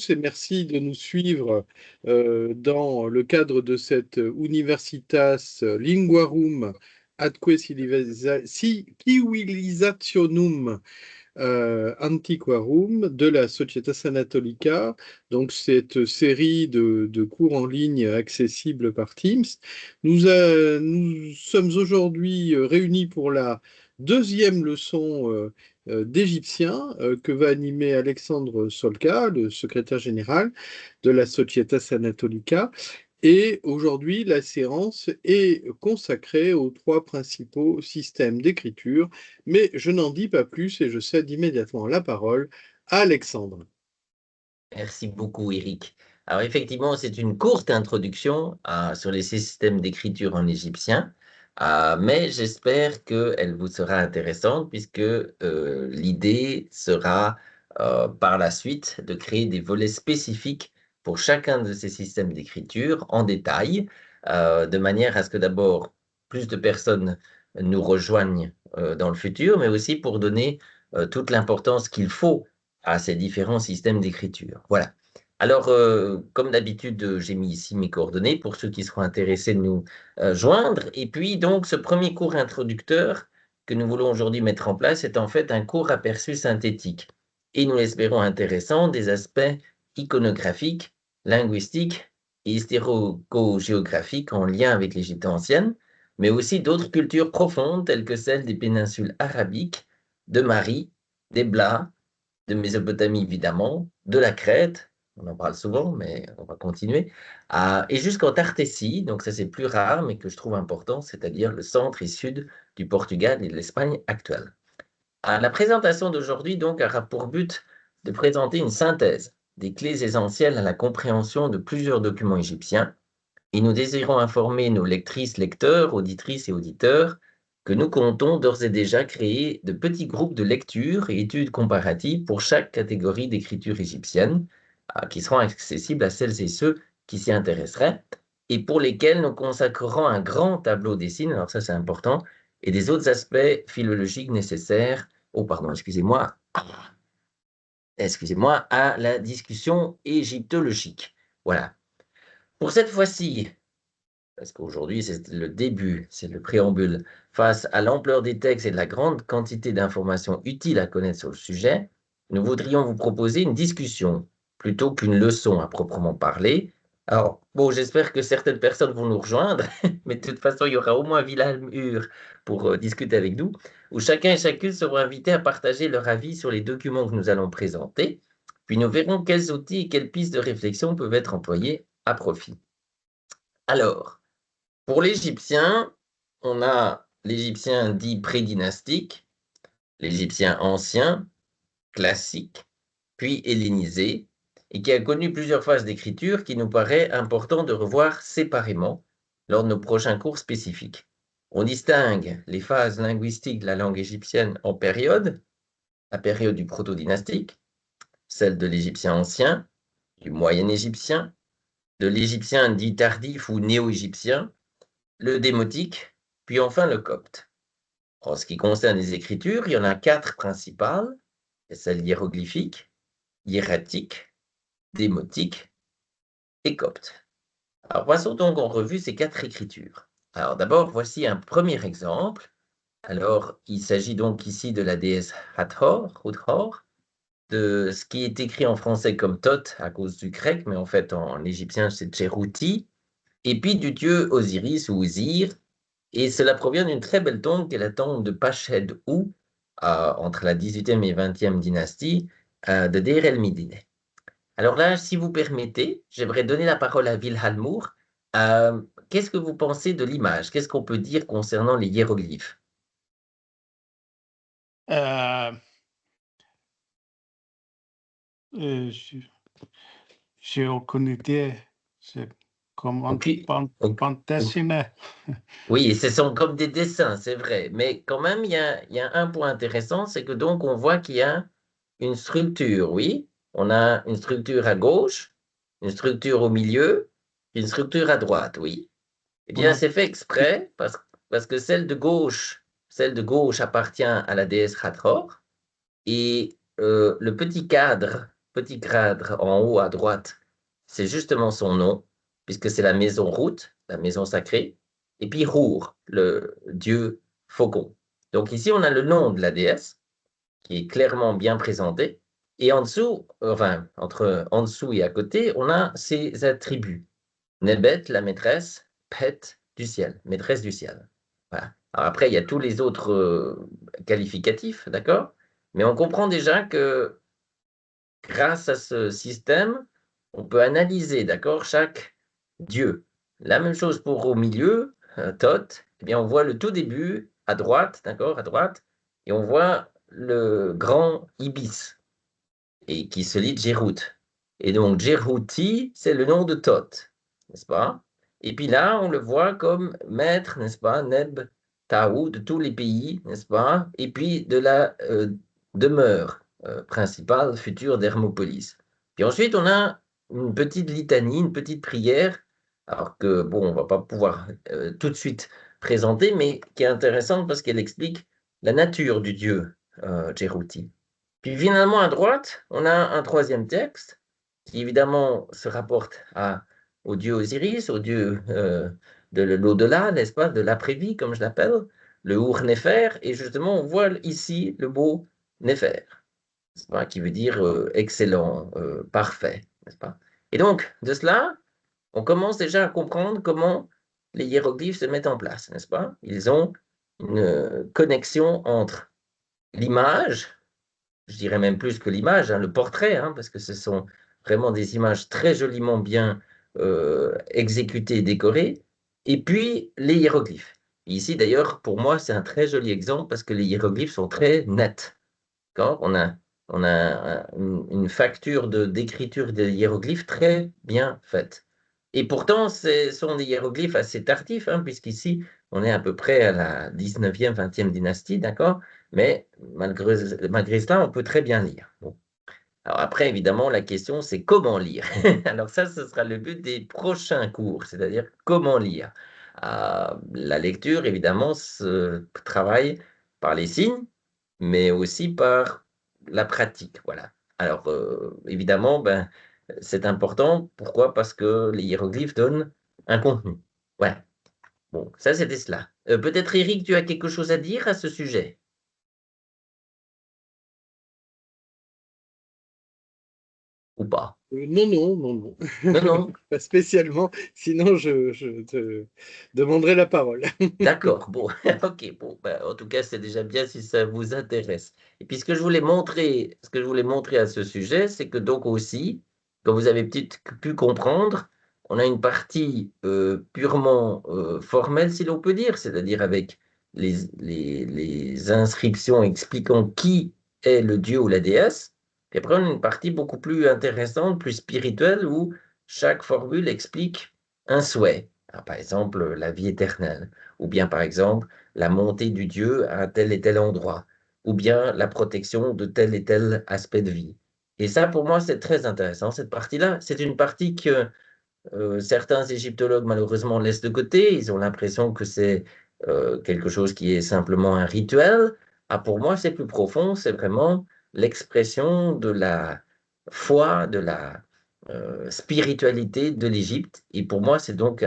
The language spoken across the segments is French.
et merci de nous suivre dans le cadre de cette Universitas Linguarum Atque Civilisationum Antiquarum de la Societas Anatolica, donc cette série de cours en ligne accessibles par Teams. Nous sommes aujourd'hui réunis pour la deuxième leçon d'égyptien que va animer Alexandre Solka, le secrétaire général de la Societas Anatolica. Et aujourd'hui, la séance est consacrée aux trois principaux systèmes d'écriture, mais je n'en dis pas plus et je cède immédiatement la parole à Alexandre. Merci beaucoup, Eric. Alors, effectivement, c'est une courte introduction sur les systèmes d'écriture en égyptien, mais j'espère qu'elle vous sera intéressante puisque l'idée sera par la suite de créer des volets spécifiques pour chacun de ces systèmes d'écriture en détail, de manière à ce que d'abord plus de personnes nous rejoignent dans le futur, mais aussi pour donner toute l'importance qu'il faut à ces différents systèmes d'écriture. Voilà. Alors, comme d'habitude, j'ai mis ici mes coordonnées pour ceux qui seront intéressés de nous joindre. Et puis, donc, ce premier cours introducteur que nous voulons aujourd'hui mettre en place est en fait un cours aperçu synthétique. Et nous l'espérons intéressant des aspects iconographiques, linguistiques et histórico-géographiques en lien avec l'Égypte ancienne, mais aussi d'autres cultures profondes telles que celles des péninsules arabiques, de Mari, des Blas, de Mésopotamie, évidemment, de la Crète, on en parle souvent, mais on va continuer, et jusqu'en Tartésie, donc ça c'est plus rare, mais que je trouve important, c'est-à-dire le centre et sud du Portugal et de l'Espagne actuelle. La présentation d'aujourd'hui, donc, aura pour but de présenter une synthèse des clés essentielles à la compréhension de plusieurs documents égyptiens, et nous désirons informer nos lectrices, lecteurs, auditrices et auditeurs que nous comptons d'ores et déjà créer de petits groupes de lecture et études comparatives pour chaque catégorie d'écriture égyptienne, qui seront accessibles à celles et ceux qui s'y intéresseraient, et pour lesquels nous consacrerons un grand tableau des signes, alors ça c'est important, et des autres aspects philologiques nécessaires, excusez-moi, à la discussion égyptologique. Voilà. Pour cette fois-ci, parce qu'aujourd'hui c'est le début, c'est le préambule, face à l'ampleur des textes et de la grande quantité d'informations utiles à connaître sur le sujet, nous voudrions vous proposer une discussion plutôt qu'une leçon à proprement parler. Alors, bon, j'espère que certaines personnes vont nous rejoindre, mais de toute façon, il y aura au moins Villamur pour discuter avec nous, où chacun et chacune seront invités à partager leur avis sur les documents que nous allons présenter, puis nous verrons quels outils et quelles pistes de réflexion peuvent être employés à profit. Alors, pour l'Égyptien, on a l'Égyptien dit prédynastique, l'Égyptien ancien, classique, puis hellénisé, et qui a connu plusieurs phases d'écriture qu'il nous paraît important de revoir séparément lors de nos prochains cours spécifiques. On distingue les phases linguistiques de la langue égyptienne en périodes, la période du proto-dynastique, celle de l'Égyptien ancien, du moyen égyptien, de l'Égyptien dit tardif ou néo-égyptien, le démotique, puis enfin le copte. En ce qui concerne les écritures, il y en a quatre principales, celles hiéroglyphiques, hiératiques, démotiques et coptes. Alors passons donc en revue ces quatre écritures. Alors d'abord, voici un premier exemple. Alors, il s'agit donc ici de la déesse Hathor, Hathor, de ce qui est écrit en français comme Thoth à cause du grec, mais en fait en égyptien c'est Tcherouti, et puis du dieu Osiris ou Osir, et cela provient d'une très belle tombe qui est la tombe de Pashed-Ou, entre la 18e et 20e dynastie, de Deir el-Médine. Alors là, si vous permettez, j'aimerais donner la parole à Wilhelmour. Qu'est-ce que vous pensez de l'image? Qu'est-ce qu'on peut dire concernant les hiéroglyphes? Euh, je j'ai aucune idée. C'est comme un Ok, ok, bande ok. dessinée. Oui, ce sont comme des dessins, c'est vrai. Mais quand même, il y a un point intéressant, c'est que donc on voit qu'il y a une structure, oui. On a une structure à gauche, une structure au milieu, une structure à droite, oui. Eh bien, Voilà. c'est fait exprès parce que celle de gauche appartient à la déesse Hathor et le petit cadre petit cadre en haut à droite, c'est justement son nom, puisque c'est la maison Rout, la maison sacrée, et puis Rour, le dieu faucon. Donc ici, on a le nom de la déesse, qui est clairement bien présenté, et en dessous, enfin, entre en dessous et à côté, on a ses attributs. Nebet, la maîtresse, Pet du ciel, maîtresse du ciel. Voilà. Alors après, il y a tous les autres qualificatifs, d'accord? Mais on comprend déjà que grâce à ce système, on peut analyser, d'accord, chaque dieu. La même chose pour au milieu, Thoth, eh bien on voit le tout début à droite, d'accord, à droite, et on voit le grand ibis, et qui se lit Jérout. Et donc Jérouti, c'est le nom de Thoth, n'est-ce pas? Et puis là, on le voit comme maître, n'est-ce pas, Neb, Taou, de tous les pays, n'est-ce pas? Et puis de la demeure principale, future d'Hermopolis. Puis ensuite, on a une petite litanie, une petite prière, alors que, bon, on ne va pas pouvoir tout de suite présenter, mais qui est intéressante parce qu'elle explique la nature du dieu Jérouti. Puis finalement, à droite, on a un troisième texte qui évidemment se rapporte au dieu Osiris, au dieu de l'au-delà, n'est-ce pas, de l'après-vie, comme je l'appelle, le Ur-Néfer, et justement, on voit ici le mot Néfer, n'est-ce pas, qui veut dire excellent, parfait, n'est-ce pas? Et donc, de cela, on commence déjà à comprendre comment les hiéroglyphes se mettent en place, n'est-ce pas? Ils ont une connexion entre l'image, je dirais même plus que l'image, hein, le portrait, hein, parce que ce sont vraiment des images très joliment bien exécutées et décorées, et puis les hiéroglyphes. Ici, d'ailleurs, pour moi, c'est un très joli exemple parce que les hiéroglyphes sont très nets. On a une facture d'écriture des hiéroglyphes très bien faite. Et pourtant, ce sont des hiéroglyphes assez tardifs, hein, puisqu'ici, on est à peu près à la 19e, 20e dynastie, d'accord? Mais malgré cela, on peut très bien lire. Bon. Alors après, évidemment, la question, c'est comment lire. Alors ça, ce sera le but des prochains cours, c'est-à-dire comment lire. La lecture, évidemment, se travaille par les signes, mais aussi par la pratique. Voilà. Alors, évidemment, ben, c'est important. Pourquoi? Parce que les hiéroglyphes donnent un contenu. Ouais. Bon, ça, c'était cela. Peut-être, Eric, tu as quelque chose à dire à ce sujet? Ou pas? Non, non, non, non. Non, non. Pas spécialement, sinon je te demanderai la parole. D'accord, bon, ok, bon, ben, en tout cas, c'est déjà bien si ça vous intéresse. Et puis, ce que je voulais montrer à ce sujet, c'est que donc aussi, comme vous avez peut-être pu comprendre, on a une partie purement formelle, si l'on peut dire, c'est-à-dire avec les inscriptions expliquant qui est le dieu ou la déesse. Et après, on a une partie beaucoup plus intéressante, plus spirituelle, où chaque formule explique un souhait. Alors, par exemple, la vie éternelle, ou bien par exemple la montée du Dieu à tel et tel endroit, ou bien la protection de tel et tel aspect de vie. Et ça, pour moi, c'est très intéressant. Cette partie-là, c'est une partie que certains égyptologues, malheureusement, laissent de côté. Ils ont l'impression que c'est quelque chose qui est simplement un rituel. Ah, pour moi, c'est plus profond. C'est vraiment l'expression de la foi, de la spiritualité de l'Égypte. Et pour moi, c'est donc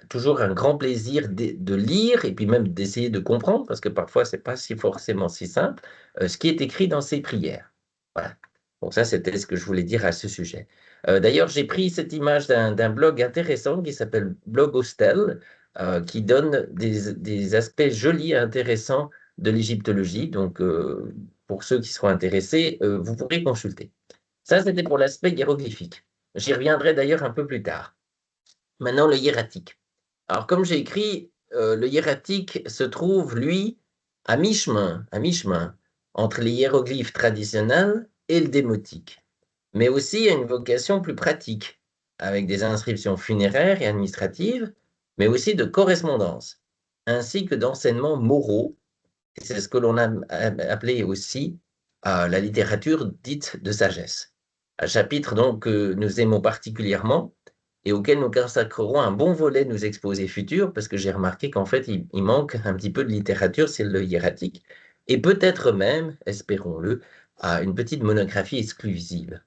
toujours un grand plaisir de lire et puis même d'essayer de comprendre, parce que parfois, c'est pas forcément si simple, ce qui est écrit dans ces prières. Voilà. Donc ça, c'était ce que je voulais dire à ce sujet. D'ailleurs, j'ai pris cette image d'un blog intéressant qui s'appelle Blog Hostel, qui donne des aspects jolis et intéressants de l'égyptologie. Donc, pour ceux qui seront intéressés, vous pourrez consulter. Ça, c'était pour l'aspect hiéroglyphique. J'y reviendrai d'ailleurs un peu plus tard. Maintenant, le hiératique. Alors, comme j'ai écrit, le hiératique se trouve, lui, à mi-chemin entre les hiéroglyphes traditionnels et le démotique, mais aussi à une vocation plus pratique, avec des inscriptions funéraires et administratives, mais aussi de correspondance, ainsi que d'enseignements moraux. Et c'est ce que l'on a appelé aussi la littérature dite de sagesse. Un chapitre donc que nous aimons particulièrement et auquel nous consacrerons un bon volet de nos exposés futurs, parce que j'ai remarqué qu'en fait, il manque un petit peu de littérature sur le hiératique, et peut-être même, espérons-le, à une petite monographie exclusive.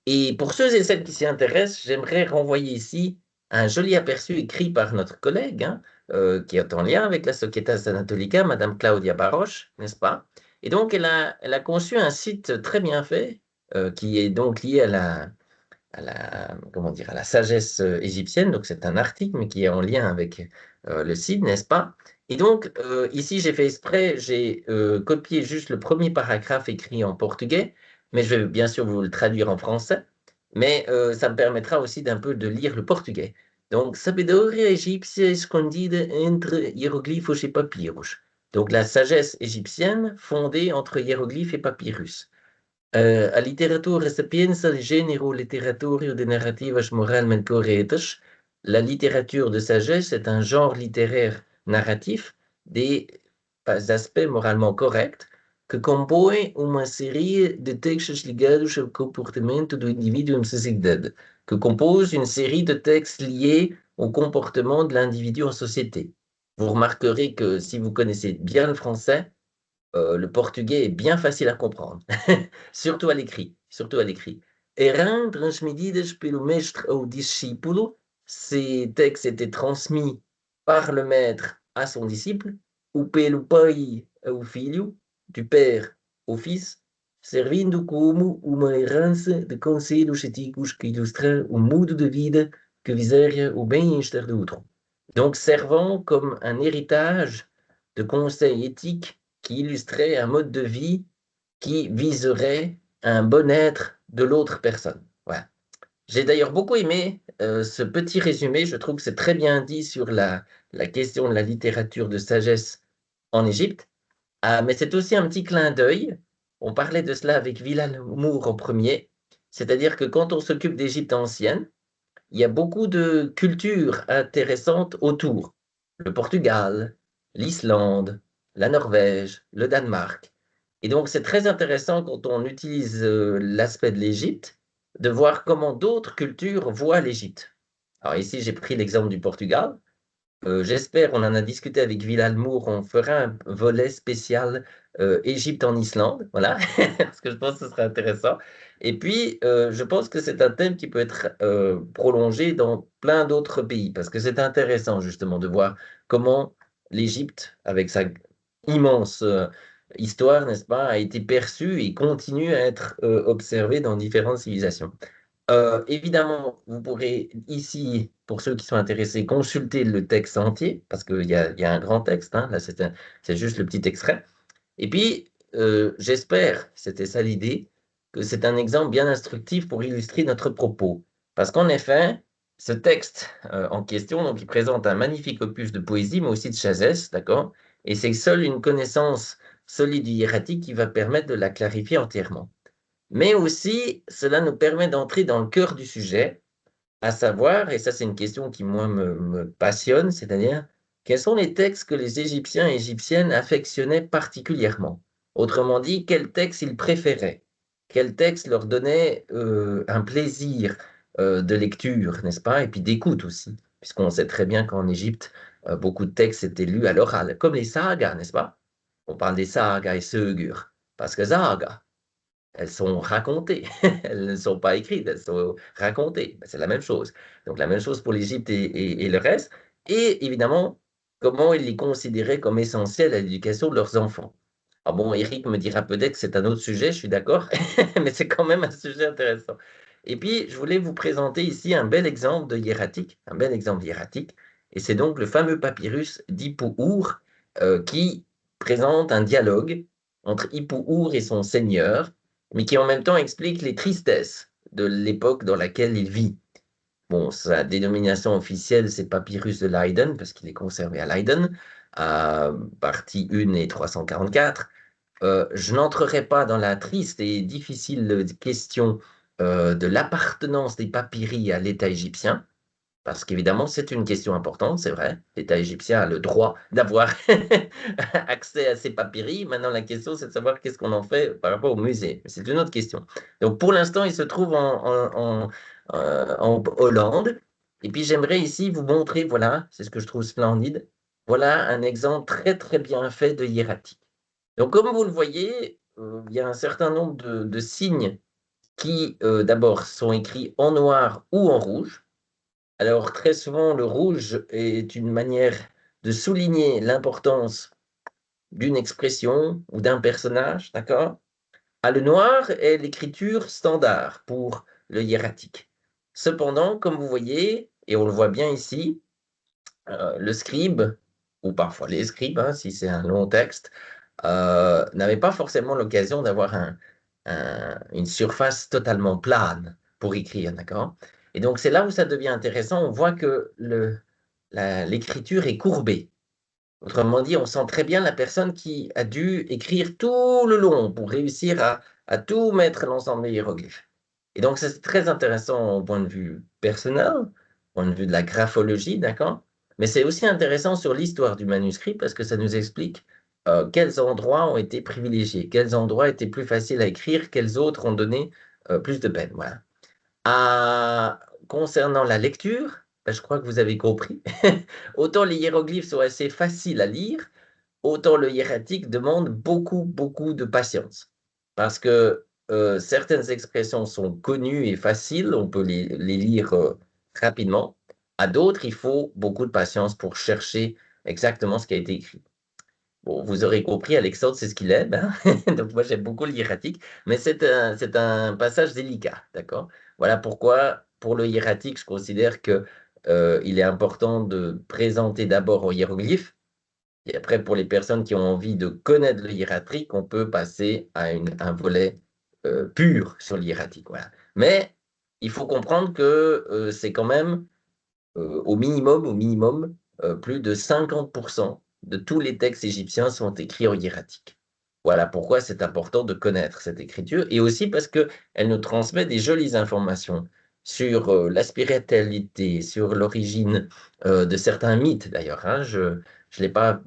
Et pour ceux et celles qui s'y intéressent, j'aimerais renvoyer ici un joli aperçu écrit par notre collègue, qui est en lien avec la Societas Anatolica, Madame Claudia Baroche, n'est-ce pas? Et donc, elle a conçu un site très bien fait, qui est donc lié comment dire, à la sagesse égyptienne. Donc, c'est un article, mais qui est en lien avec le site, n'est-ce pas? Et donc, ici, j'ai fait exprès, j'ai copié juste le premier paragraphe écrit en portugais, mais je vais bien sûr vous le traduire en français, mais ça me permettra aussi d'un peu de lire le portugais. Donc, sabedoria egípcia escondida entre hiéroglyphes et papyrus. Donc, la sagesse égyptienne fondée entre hiéroglyphes et papyrus. A literatura sapienza de género literatorio de narrativas moralmente corretas. La littérature de sagesse est un genre littéraire narratif des aspects moralement corrects que compõe uma série de textos ligados ao comportamento do indivíduo em sociedade, que compose une série de textes liés au comportement de l'individu en société. Vous remarquerez que si vous connaissez bien le français, le portugais est bien facile à comprendre, surtout à l'écrit, surtout à l'écrit. Eram transmitidas pelo mestre ao discípulo, ces textes étaient transmis par le maître à son disciple, ou pelo pai ao filho, du père au fils, servindo como uma herança de conselhos éticos que ilustram o modo de vida que visaria o bem-estar do outro. Donc servant comme un héritage de conseils éthiques qui illustrait un mode de vie qui viserait un bon-être de l'autre personne. Voilà. J'ai d'ailleurs beaucoup aimé ce petit résumé. Je trouve que c'est très bien dit sur la question de la littérature de sagesse en Égypte. Mais c'est aussi un petit clin d'œil. On parlait de cela avec Villalmour en premier. C'est-à-dire que quand on s'occupe d'Égypte ancienne, il y a beaucoup de cultures intéressantes autour. Le Portugal, l'Islande, la Norvège, le Danemark. Et donc, c'est très intéressant quand on utilise l'aspect de l'Égypte, de voir comment d'autres cultures voient l'Égypte. Alors ici, j'ai pris l'exemple du Portugal. J'espère, on en a discuté avec Villalmour, on fera un volet spécial Égypte en Islande, voilà, parce que je pense que ce sera intéressant. Et puis, je pense que c'est un thème qui peut être prolongé dans plein d'autres pays, parce que c'est intéressant justement de voir comment l'Égypte, avec sa immense histoire, n'est-ce pas, a été perçue et continue à être observée dans différentes civilisations. Évidemment, vous pourrez ici, pour ceux qui sont intéressés, consulter le texte entier, parce qu'il y a un grand texte, là c'est juste le petit extrait. Et puis, j'espère, c'était ça l'idée, que c'est un exemple bien instructif pour illustrer notre propos. Parce qu'en effet, ce texte en question, donc, il présente un magnifique opus de poésie, mais aussi de sagesse, d'accord? Et c'est seule une connaissance solide du hiératique qui va permettre de la clarifier entièrement. Mais aussi, cela nous permet d'entrer dans le cœur du sujet, à savoir, et ça c'est une question qui moi me passionne, c'est-à-dire quels sont les textes que les Égyptiens et Égyptiennes affectionnaient particulièrement? Autrement dit, quels textes ils préféraient? Quels textes leur donnaient un plaisir de lecture, n'est-ce pas? Et puis d'écoute aussi, puisqu'on sait très bien qu'en Égypte, beaucoup de textes étaient lus à l'oral, comme les sagas, n'est-ce pas? On parle des sagas et sögur, parce que saga, elles sont racontées, elles ne sont pas écrites, elles sont racontées. C'est la même chose. Donc la même chose pour l'Égypte et le reste. Et évidemment, comment ils les considéraient comme essentiels à l'éducation de leurs enfants. Ah bon, Eric me dira peut-être que c'est un autre sujet, je suis d'accord, mais c'est quand même un sujet intéressant. Et puis, je voulais vous présenter ici un bel exemple de hiératique, un bel exemple hiératique, et c'est donc le fameux papyrus d'Hippo-Our qui présente un dialogue entre Hippo-Our et son seigneur, mais qui en même temps explique les tristesses de l'époque dans laquelle il vit. Bon, sa dénomination officielle, c'est Papyrus de Leiden, parce qu'il est conservé à Leiden, à partie 1 et 344. Je n'entrerai pas dans la triste et difficile question de l'appartenance des papyri à l'État égyptien, parce qu'évidemment, c'est une question importante, c'est vrai. L'État égyptien a le droit d'avoir accès à ces papyri. Maintenant, la question, c'est de savoir qu'est-ce qu'on en fait par rapport au musée. C'est une autre question. Donc, pour l'instant, il se trouve en Hollande. Et puis, j'aimerais ici vous montrer, voilà, c'est ce que je trouve splendide. Voilà un exemple très, très bien fait de hiératique. Donc, comme vous le voyez, il y a un certain nombre de signes qui, d'abord, sont écrits en noir ou en rouge. Alors, très souvent, le rouge est une manière de souligner l'importance d'une expression ou d'un personnage, d'accord? Le noir est l'écriture standard pour le hiératique. Cependant, comme vous voyez, et on le voit bien ici, le scribe, ou parfois les scribes, hein, si c'est un long texte, n'avaient pas forcément l'occasion d'avoir une surface totalement plane pour écrire, d'accord? Et donc, c'est là où ça devient intéressant. On voit que l'écriture est courbée. Autrement dit, on sent très bien la personne qui a dû écrire tout le long pour réussir à tout mettre l'ensemble des hiéroglyphes. Et donc, c'est très intéressant au point de vue personnel, au point de vue de la graphologie, d'accord? Mais c'est aussi intéressant sur l'histoire du manuscrit parce que ça nous explique quels endroits ont été privilégiés, quels endroits étaient plus faciles à écrire, quels autres ont donné plus de peine. Voilà. Concernant la lecture, ben, je crois que vous avez compris. Autant les hiéroglyphes sont assez faciles à lire, autant le hiératique demande beaucoup, beaucoup de patience. Parce que certaines expressions sont connues et faciles, on peut les lire rapidement. À d'autres, il faut beaucoup de patience pour chercher exactement ce qui a été écrit. Bon, vous aurez compris, Alexandre, c'est ce qu'il aime, hein. Donc moi, j'aime beaucoup le hiératique, mais c'est un passage délicat, d'accord? Voilà pourquoi, pour le hiératique, je considère que il est important de présenter d'abord au hiéroglyphe, et après, pour les personnes qui ont envie de connaître le hiératique, on peut passer à un volet pur sur le hiératique, voilà. Mais il faut comprendre que c'est quand même au minimum, plus de 50% de tous les textes égyptiens sont écrits en hiératique. Voilà pourquoi c'est important de connaître cette écriture et aussi parce qu'elle nous transmet des jolies informations sur la spiritualité, sur l'origine de certains mythes d'ailleurs, hein. Je ne l'ai pas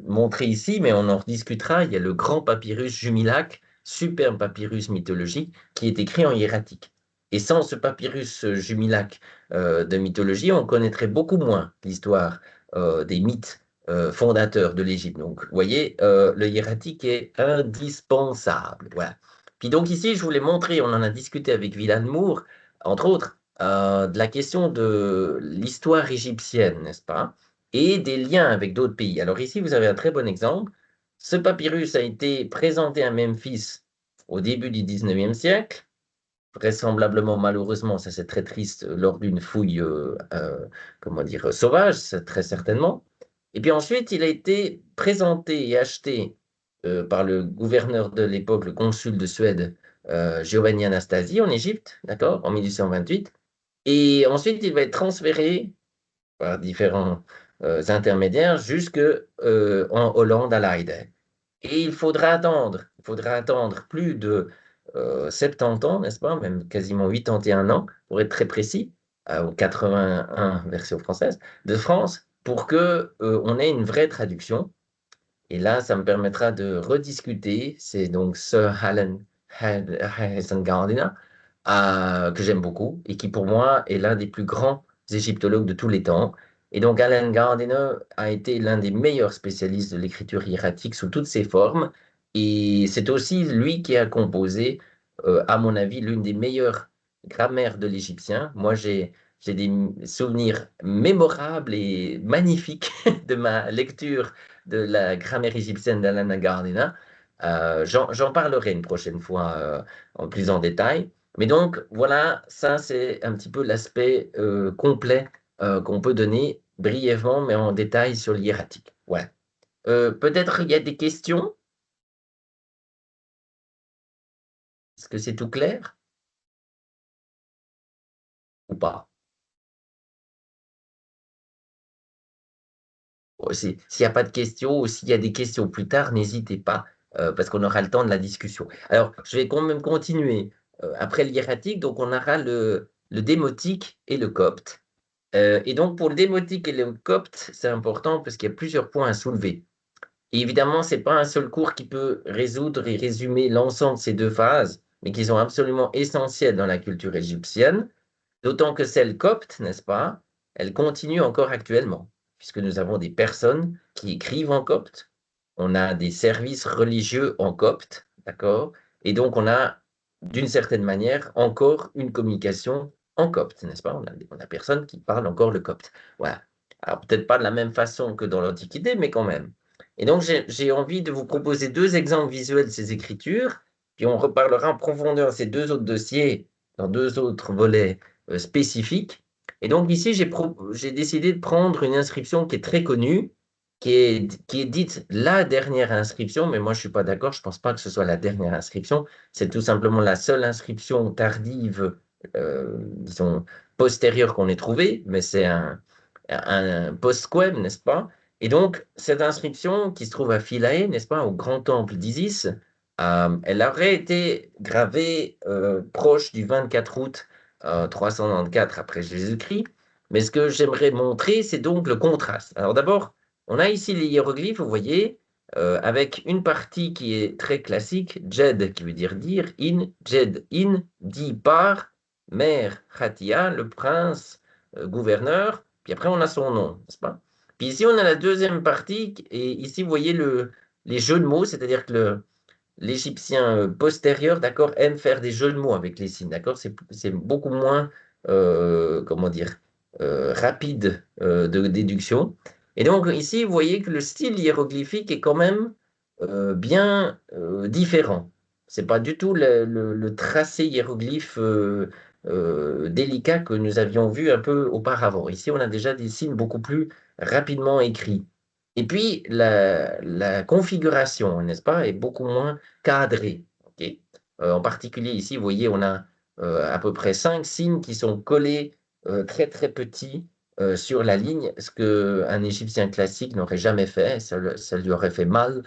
montré ici, mais on en rediscutera. Il y a le grand papyrus Jumilac, superbe papyrus mythologique, qui est écrit en hiératique. Et sans ce papyrus Jumilac de mythologie, on connaîtrait beaucoup moins l'histoire des mythes fondateurs de l'Égypte. Donc, vous voyez, le hiératique est indispensable. Voilà. Puis donc ici, je voulais montrer, on en a discuté avec Villan Moore, entre autres, de la question de l'histoire égyptienne, n'est-ce pas? Et des liens avec d'autres pays. Alors ici, vous avez un très bon exemple. Ce papyrus a été présenté à Memphis au début du 19e siècle, vraisemblablement, malheureusement, ça c'est très triste, lors d'une fouille, comment dire, sauvage, très certainement. Et puis ensuite, il a été présenté et acheté par le gouverneur de l'époque, le consul de Suède, Giovanni Anastasi, en Égypte, d'accord, en 1828. Et ensuite, il va être transféré par différents intermédiaires jusque en Hollande, à Leiden. Et il faudra attendre plus de 70 ans, n'est-ce pas, même quasiment 81 ans, pour être très précis, ou 81 version française, de France, pour que on ait une vraie traduction. Et là, ça me permettra de rediscuter. C'est donc Sir Harrison Gardiner, que j'aime beaucoup, et qui pour moi est l'un des plus grands égyptologues de tous les temps. Et donc Alan Gardiner a été l'un des meilleurs spécialistes de l'écriture hiératique sous toutes ses formes. Et c'est aussi lui qui a composé, à mon avis, l'une des meilleures grammaires de l'égyptien. Moi, j'ai des souvenirs mémorables et magnifiques de ma lecture de la grammaire égyptienne d'Alan Gardiner. J'en parlerai une prochaine fois en plus en détail. Mais donc, voilà, ça c'est un petit peu l'aspect complet qu'on peut donner brièvement, mais en détail sur l'hiératique. Ouais. Peut-être il y a des questions? Est-ce que c'est tout clair ou pas? S'il n'y a pas de questions ou s'il y a des questions plus tard, n'hésitez pas, parce qu'on aura le temps de la discussion. Alors, je vais quand même continuer. Après le hiératique, donc on aura le démotique et le copte. Et donc, pour le démotique et le copte, c'est important parce qu'il y a plusieurs points à soulever. Et évidemment, ce n'est pas un seul cours qui peut résoudre et résumer l'ensemble de ces deux phases, mais qui sont absolument essentielles dans la culture égyptienne, d'autant que celle copte, n'est-ce pas, elle continue encore actuellement, puisque nous avons des personnes qui écrivent en copte, on a des services religieux en copte, d'accord, et donc on a d'une certaine manière, encore une communication en copte, n'est-ce pas? On a personne qui parle encore le copte. Voilà. Alors, peut-être pas de la même façon que dans l'Antiquité, mais quand même. Et donc, j'ai envie de vous proposer 2 exemples visuels de ces écritures, puis on reparlera en profondeur de ces 2 autres dossiers dans 2 autres volets spécifiques. Et donc, ici, j'ai décidé de prendre une inscription qui est très connue, qui est dite la dernière inscription, mais moi, je ne suis pas d'accord, je ne pense pas que ce soit la dernière inscription. C'est tout simplement la seule inscription tardive, disons, postérieure qu'on ait trouvée, mais c'est un post-squem, n'est-ce pas? Et donc, cette inscription qui se trouve à Philae, n'est-ce pas, au grand temple d'Isis, elle aurait été gravée proche du 24 août 394 après Jésus-Christ. Mais ce que j'aimerais montrer, c'est donc le contraste. Alors d'abord, on a ici les hiéroglyphes, vous voyez, avec une partie qui est très classique, Jed, qui veut dire in, Jed, in, dit par, mère, Khatia, le prince, gouverneur, puis après on a son nom, n'est-ce pas? Puis ici on a la deuxième partie, et ici vous voyez les jeux de mots, c'est-à-dire que l'Égyptien postérieur, d'accord, aime faire des jeux de mots avec les signes, d'accord? C'est beaucoup moins, comment dire, rapide de déduction. Et donc ici, vous voyez que le style hiéroglyphique est quand même bien différent. C'est pas du tout le tracé hiéroglyphe délicat que nous avions vu un peu auparavant. Ici, on a déjà des signes beaucoup plus rapidement écrits. Et puis, la configuration, n'est-ce pas, est beaucoup moins cadrée. Ok. En particulier, ici, vous voyez, on a à peu près 5 signes qui sont collés très, très petits sur la ligne, ce qu'un Égyptien classique n'aurait jamais fait. Ça lui aurait fait mal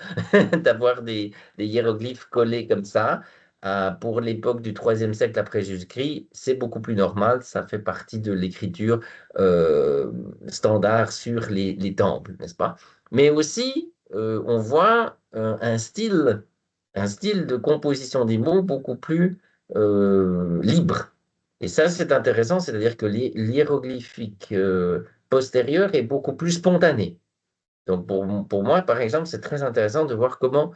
d'avoir des hiéroglyphes collés comme ça. Pour l'époque du 3e siècle après Jésus-Christ, c'est beaucoup plus normal. Ça fait partie de l'écriture standard sur les temples, n'est-ce pas? Mais aussi, on voit un style de composition des mots beaucoup plus libre. Et ça, c'est intéressant, c'est-à-dire que l'hiéroglyphique postérieur est beaucoup plus spontané. Donc, pour moi, par exemple, c'est très intéressant de voir comment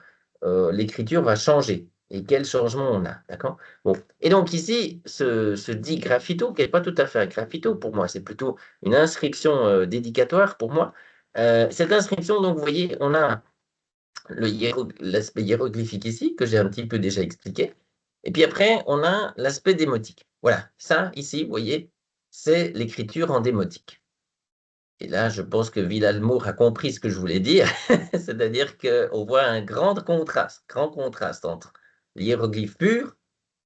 l'écriture va changer et quel changement on a. D'accord? Bon. Et donc, ici, ce dit graffito, qui n'est pas tout à fait un graffito pour moi, c'est plutôt une inscription dédicatoire pour moi. Cette inscription, donc, vous voyez, on a l'aspect hiéroglyphique ici, que j'ai un petit peu déjà expliqué. Et puis après, on a l'aspect démotique. Voilà, ça, ici, vous voyez, c'est l'écriture en démotique. Et là, je pense que Villalmour a compris ce que je voulais dire, c'est-à-dire qu'on voit un grand contraste entre l'hiéroglyphe pur,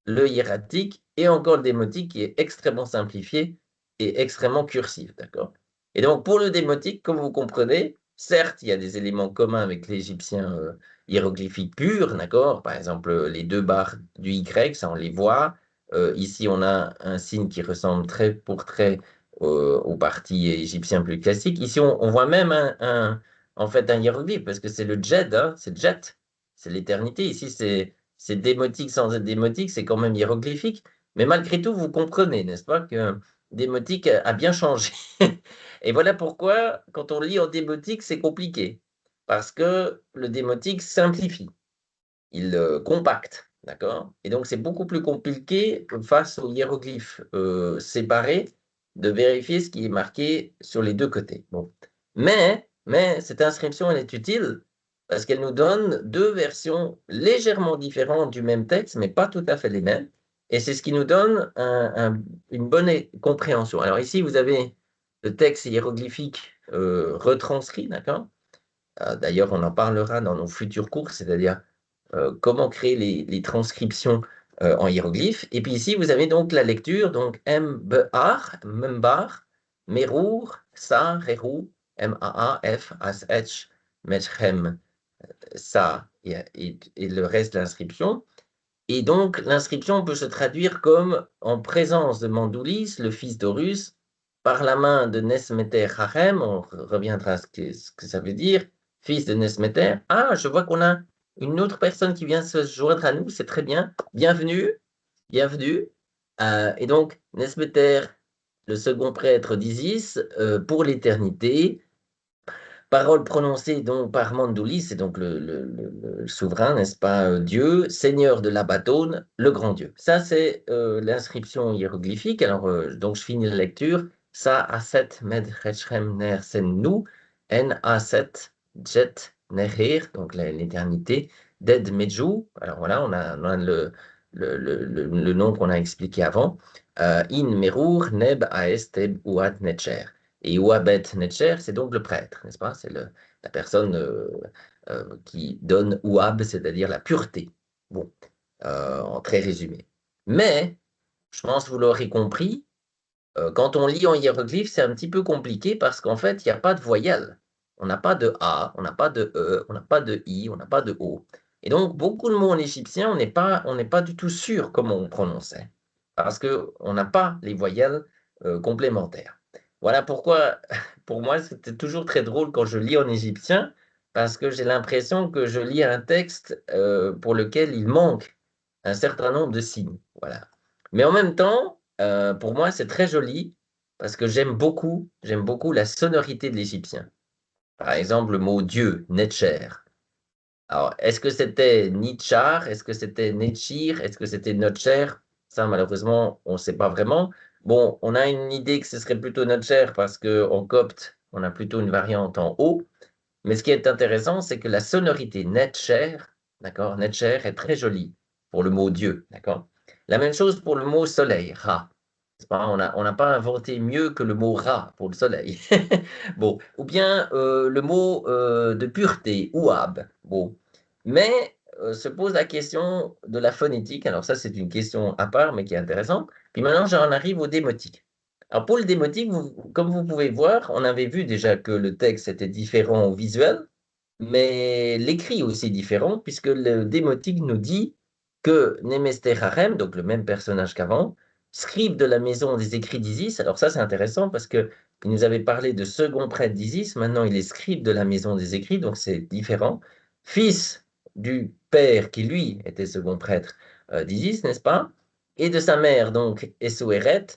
le hiératique et encore le démotique qui est extrêmement simplifié et extrêmement cursif, d'accord? Et donc, pour le démotique, comme vous comprenez, certes, il y a des éléments communs avec l'égyptien hiéroglyphique pur, d'accord? Par exemple, les 2 barres du Y, ça on les voit. Ici, on a un signe qui ressemble trait pour trait aux parties égyptiens plus classiques. Ici, on voit même en fait un hiéroglyphe, parce que c'est le Djed, hein, c'est Djet, c'est l'éternité. Ici, c'est démotique sans être démotique, c'est quand même hiéroglyphique. Mais malgré tout, vous comprenez, n'est-ce pas, que démotique a bien changé. Et voilà pourquoi, quand on lit en démotique, c'est compliqué. Parce que le démotique simplifie, il compacte, d'accord? Et donc, c'est beaucoup plus compliqué face aux hiéroglyphes séparés de vérifier ce qui est marqué sur les 2 côtés. Bon. Mais cette inscription, elle est utile parce qu'elle nous donne 2 versions légèrement différentes du même texte, mais pas tout à fait les mêmes. Et c'est ce qui nous donne une bonne compréhension. Alors ici, vous avez le texte hiéroglyphique retranscrit, d'accord? D'ailleurs, on en parlera dans nos futurs cours, c'est-à-dire comment créer les transcriptions en hiéroglyphes. Et puis ici, vous avez donc la lecture, donc Membar, Merur, Sa, Reru, M-A-A-F, As-H, Mechem, Sa, et le reste de l'inscription. Et donc, l'inscription peut se traduire comme en présence de Mandoulis, le fils d'Horus, par la main de Nesmeter Harem, on reviendra à ce que ça veut dire, fils de Nesmeter. Ah, je vois qu'on a une autre personne qui vient se joindre à nous, c'est très bien. Bienvenue, bienvenue. Et donc, Nesmeter, le second prêtre d'Isis, pour l'éternité, Parole prononcée donc par Mandoulis, c'est donc le souverain, n'est-ce pas, Dieu, Seigneur de l'Abatone, le grand Dieu. Ça, c'est l'inscription hiéroglyphique. Alors, donc, je finis la lecture. Sa aset med rechrem ner sennu, en aset jet neher, donc l'éternité, ded medjou. Alors voilà, on a le nom qu'on a expliqué avant. In merur neb aesteb uat netcher. Et Ouabet Netcher, c'est donc le prêtre, n'est-ce pas? C'est la personne qui donne Ouab, c'est-à-dire la pureté. Bon, en très résumé. Mais, je pense que vous l'aurez compris, quand on lit en hiéroglyphe, c'est un petit peu compliqué parce qu'en fait, il n'y a pas de voyelle. On n'a pas de A, on n'a pas de E, on n'a pas de I, on n'a pas de O. Et donc, beaucoup de mots en égyptien, on n'est pas du tout sûr comment on prononçait. Parce qu'on n'a pas les voyelles complémentaires. Voilà pourquoi, pour moi, c'était toujours très drôle quand je lis en égyptien, parce que j'ai l'impression que je lis un texte pour lequel il manque un certain nombre de signes. Voilà. Mais en même temps, pour moi, c'est très joli parce que j'aime beaucoup la sonorité de l'égyptien. Par exemple, le mot Dieu, Netcher. Alors, est-ce que c'était Nitchar? Est-ce que c'était Netchir? Est-ce que c'était Notcher? Ça, malheureusement, on ne sait pas vraiment. Bon, on a une idée que ce serait plutôt Notcher parce qu'en copte, on a plutôt une variante en O. Mais ce qui est intéressant, c'est que la sonorité Netcher, d'accord, Netcher est très jolie pour le mot Dieu, d'accord? La même chose pour le mot soleil, Ra. On n'a pas inventé mieux que le mot Ra pour le soleil. Bon, ou bien le mot de pureté, Ouab. Bon, mais se pose la question de la phonétique. Alors ça, c'est une question à part, mais qui est intéressante. Puis maintenant, j'en arrive aux démotiques. Alors pour le démotique, comme vous pouvez voir, on avait vu déjà que le texte était différent au visuel, mais l'écrit aussi différent, puisque le démotique nous dit que Nemester Harem, donc le même personnage qu'avant, scribe de la maison des écrits d'Isis. Alors ça, c'est intéressant parce que il nous avait parlé de second prêtre d'Isis, maintenant il est scribe de la maison des écrits, donc c'est différent. Fils du père qui, lui, était second prêtre d'Isis, n'est-ce pas? Et de sa mère, donc Essoéret,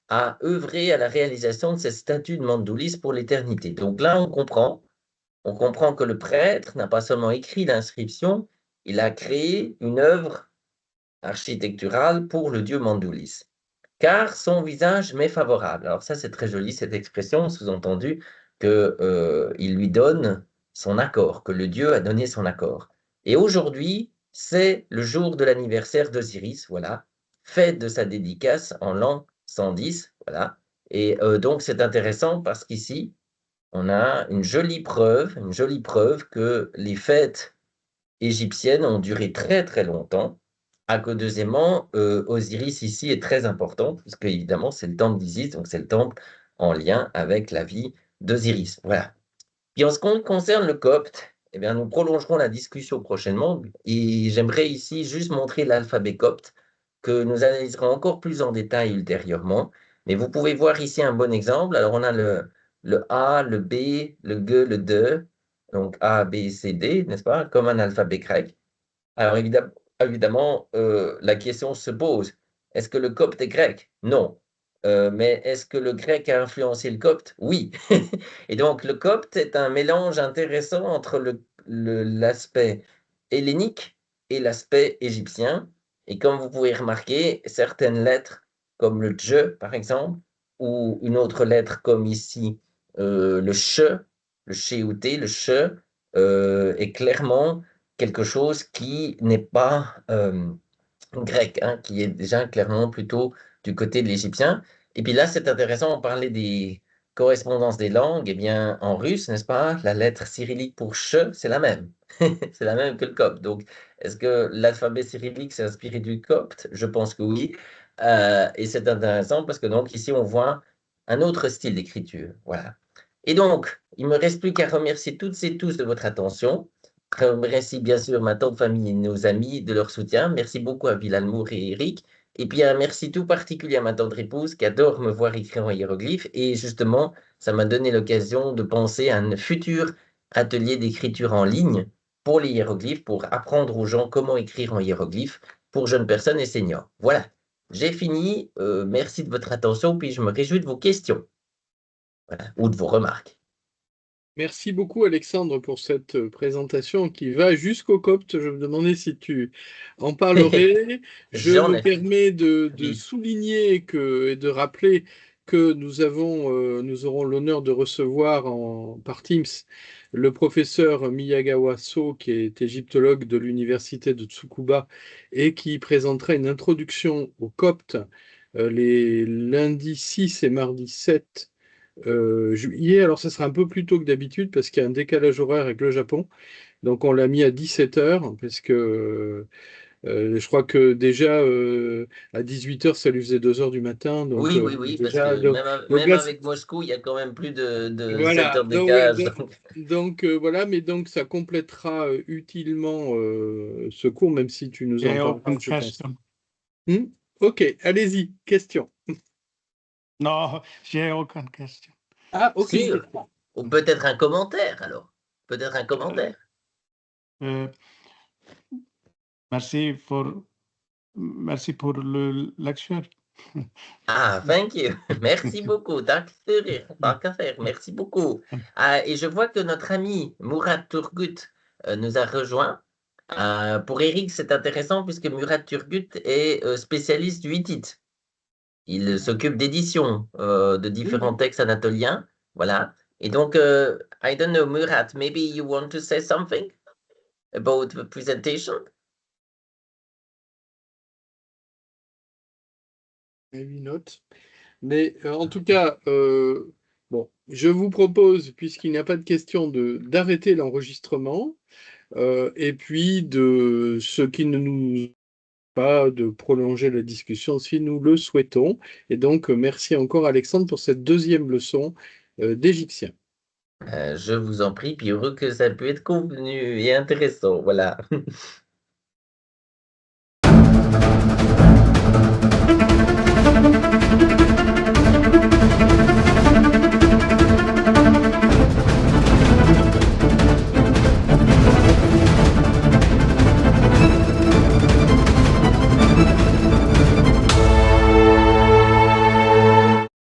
a œuvré à la réalisation de cette statue de Mandoulis pour l'éternité. Donc là, on comprend que le prêtre n'a pas seulement écrit l'inscription, il a créé une œuvre architecturale pour le dieu Mandoulis. Car son visage m'est favorable. Alors ça, c'est très joli, cette expression, sous-entendu qu'il lui donne son accord, que le dieu a donné son accord. Et aujourd'hui, c'est le jour de l'anniversaire d'Osiris, voilà, fête de sa dédicace en l'an 110, voilà. Et donc, c'est intéressant parce qu'ici, on a une jolie preuve que les fêtes égyptiennes ont duré très très longtemps. À que deuxièmement, Osiris ici est très important, puisque évidemment c'est le temple d'Isis, donc c'est le temple en lien avec la vie d'Osiris. Voilà. Puis en ce qui concerne le copte, eh bien, nous prolongerons la discussion prochainement, et j'aimerais ici juste montrer l'alphabet copte, que nous analyserons encore plus en détail ultérieurement. Mais vous pouvez voir ici un bon exemple. Alors on a le A, le B, le G, le D, donc A, B, C, D, n'est-ce pas, comme un alphabet grec. Alors évidemment, la question se pose, est-ce que le copte est grec? Non. Mais est-ce que le grec a influencé le copte? Oui. Et donc le copte est un mélange intéressant entre l'aspect hellénique et l'aspect égyptien. Et comme vous pouvez remarquer, certaines lettres, comme le dje par exemple, ou une autre lettre comme ici, le che, le chéouté, le che, est clairement quelque chose qui n'est pas grec, hein, qui est déjà clairement plutôt du côté de l'égyptien. Et puis là, c'est intéressant, on parlait des correspondances des langues. Eh bien, en russe, n'est-ce pas, la lettre cyrillique pour che, c'est la même. C'est la même que le copte. Donc, est-ce que l'alphabet cyrillique s'est inspiré du copte? Je pense que oui. Et c'est intéressant parce que donc ici, on voit un autre style d'écriture. Voilà. Et donc, il ne me reste plus qu'à remercier toutes et tous de votre attention. Je remercie bien sûr ma tante famille et nos amis de leur soutien. Merci beaucoup à Villalmour et Eric. Et puis un merci tout particulier à ma tendre épouse qui adore me voir écrire en hiéroglyphes. Et justement, ça m'a donné l'occasion de penser à un futur atelier d'écriture en ligne pour les hiéroglyphes, pour apprendre aux gens comment écrire en hiéroglyphes pour jeunes personnes et seniors. Voilà, j'ai fini. Merci de votre attention, puis je me réjouis de vos questions, voilà, ou de vos remarques. Merci beaucoup Alexandre pour cette présentation qui va jusqu'au copte. Je me demandais si tu en parlerais. Je J'en me ai permets de oui. souligner et de rappeler que nous aurons l'honneur de recevoir par Teams le professeur Miyagawa So, qui est égyptologue de l'université de Tsukuba et qui présentera une introduction au copte les lundis 6 et mardi 7 juillet. Alors, ça sera un peu plus tôt que d'habitude parce qu'il y a un décalage horaire avec le Japon. Donc, on l'a mis à 17 heures parce que je crois que déjà à 18 heures, ça lui faisait 2 heures du matin. Donc, Oui, parce déjà, que donc même là, avec Moscou, il y a quand même plus de 7 voilà. heures de décalage. Voilà, mais donc ça complétera utilement ce cours, même si tu nous en J'ai parleras, aucune je pense. question. Ok, allez-y, question. Non, j'ai aucune question. Ah, aucune Sûr. question. Ou peut-être un commentaire, alors. Peut-être un commentaire. Euh, merci pour le lecture. Ah, thank you. Merci beaucoup. Tant qu'à faire. Merci beaucoup. Ah, et je vois que notre ami Murat Turgut nous a rejoint. Pour Eric, c'est intéressant puisque Murat Turgut est spécialiste du hittite. Il s'occupe d'édition de Oui, différents oui. textes anatoliens. Voilà. Et donc, I don't know, Murat, maybe you want to say something about the presentation? Une note. Mais en tout cas, bon, je vous propose, puisqu'il n'y a pas de question, d'arrêter l'enregistrement et puis de ce qui ne nous pas de prolonger la discussion si nous le souhaitons. Et donc, merci encore Alexandre pour cette deuxième leçon d'égyptien. Je vous en prie, puis heureux que ça peut être convenu et intéressant. Voilà.